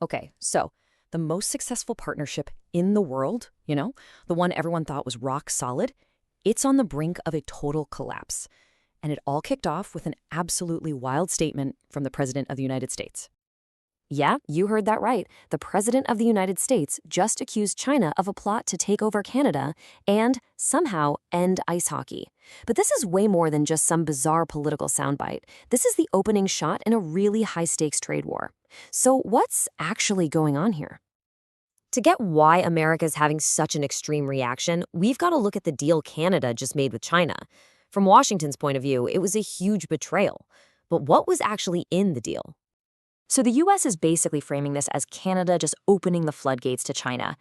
Okay, so the most successful partnership in the world, the one everyone thought was rock solid, it's on the brink of a total collapse. And it all kicked off with an absolutely wild statement from the President of the United States. Yeah, you heard that right. The President of the United States just accused China of a plot to take over Canada and somehow end ice hockey. But this is way more than just some bizarre political soundbite. This is the opening shot in a really high-stakes trade war. So what's actually going on here? To get why America's having such an extreme reaction, we've got to look at the deal Canada just made with China. From Washington's point of view, it was a huge betrayal. But what was actually in the deal? So the US is basically framing this as Canada just opening the floodgates to China.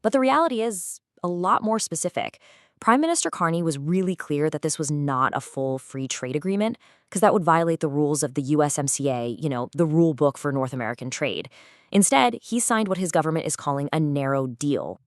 But the reality is a lot more specific. Prime Minister Carney was really clear that this was not a full free trade agreement, because that would violate the rules of the USMCA, the rule book for North American trade. Instead, he signed what his government is calling a narrow deal.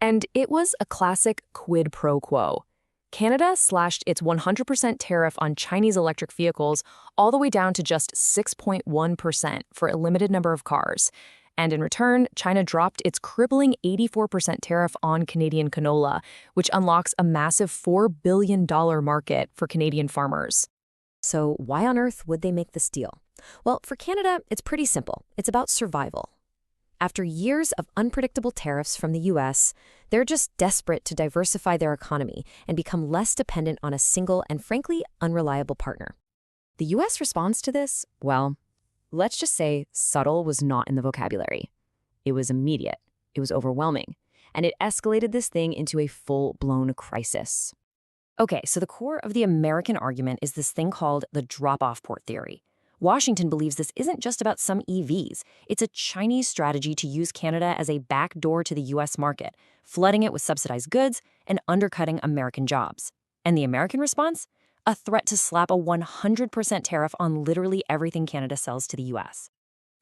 And it was a classic quid pro quo. Canada slashed its 100% tariff on Chinese electric vehicles all the way down to just 6.1% for a limited number of cars. And in return, China dropped its crippling 84% tariff on Canadian canola, which unlocks a massive $4 billion market for Canadian farmers. So why on earth would they make this deal? Well, for Canada, it's pretty simple. It's about survival. After years of unpredictable tariffs from the US, they're just desperate to diversify their economy and become less dependent on a single and frankly unreliable partner. The US response to this? Well, let's just say subtle was not in the vocabulary. It was immediate. It was overwhelming. And it escalated this thing into a full-blown crisis. Okay, so the core of the American argument is this thing called the drop-off port theory. Washington believes this isn't just about some EVs. It's a Chinese strategy to use Canada as a backdoor to the US market, flooding it with subsidized goods and undercutting American jobs. And the American response? A threat to slap a 100% tariff on literally everything Canada sells to the US.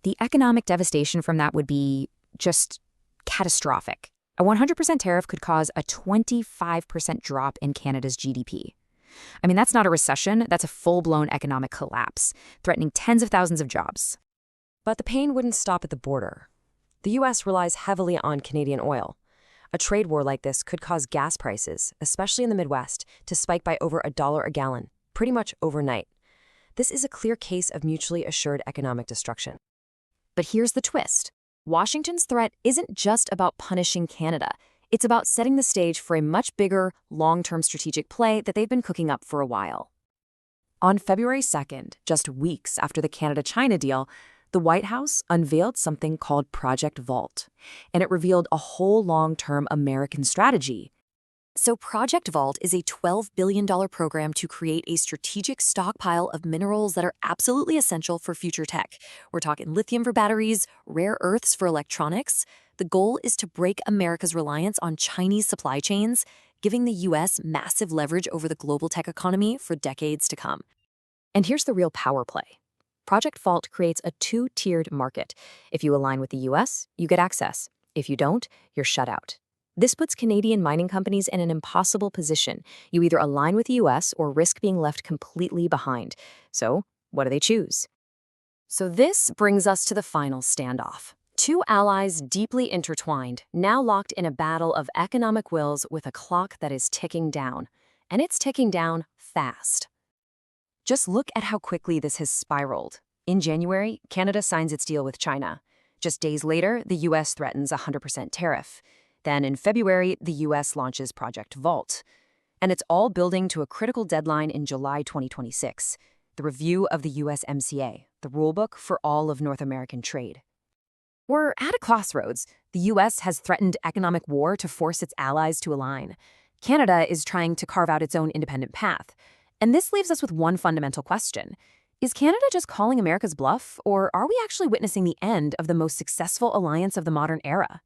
The economic devastation from that would be just catastrophic. A 100% tariff could cause a 25% drop in Canada's GDP. I mean, that's not a recession, that's a full-blown economic collapse, threatening tens of thousands of jobs. But the pain wouldn't stop at the border. The US relies heavily on Canadian oil. A trade war like this could cause gas prices, especially in the Midwest, to spike by over $1 a gallon, pretty much overnight. This is a clear case of mutually assured economic destruction. But here's the twist. Washington's threat isn't just about punishing Canada. It's about setting the stage for a much bigger, long-term strategic play that they've been cooking up for a while. On February 2nd, just weeks after the Canada-China deal, the White House unveiled something called Project Vault, and it revealed a whole long-term American strategy. So Project Vault is a $12 billion program to create a strategic stockpile of minerals that are absolutely essential for future tech. We're talking lithium for batteries, rare earths for electronics. The goal is to break America's reliance on Chinese supply chains, giving the US massive leverage over the global tech economy for decades to come. And here's the real power play. Project Vault creates a two-tiered market. If you align with the US, you get access. If you don't, you're shut out. This puts Canadian mining companies in an impossible position. You either align with the US or risk being left completely behind. So, what do they choose? So this brings us to the final standoff. Two allies deeply intertwined, now locked in a battle of economic wills with a clock that is ticking down. And it's ticking down fast. Just look at how quickly this has spiraled. In January, Canada signs its deal with China. Just days later, the US threatens a 100% tariff. Then in February, the US launches Project Vault. And it's all building to a critical deadline in July 2026, the review of the USMCA, the rulebook for all of North American trade. We're at a crossroads. The US has threatened economic war to force its allies to align. Canada is trying to carve out its own independent path. And this leaves us with one fundamental question. Is Canada just calling America's bluff, or are we actually witnessing the end of the most successful alliance of the modern era?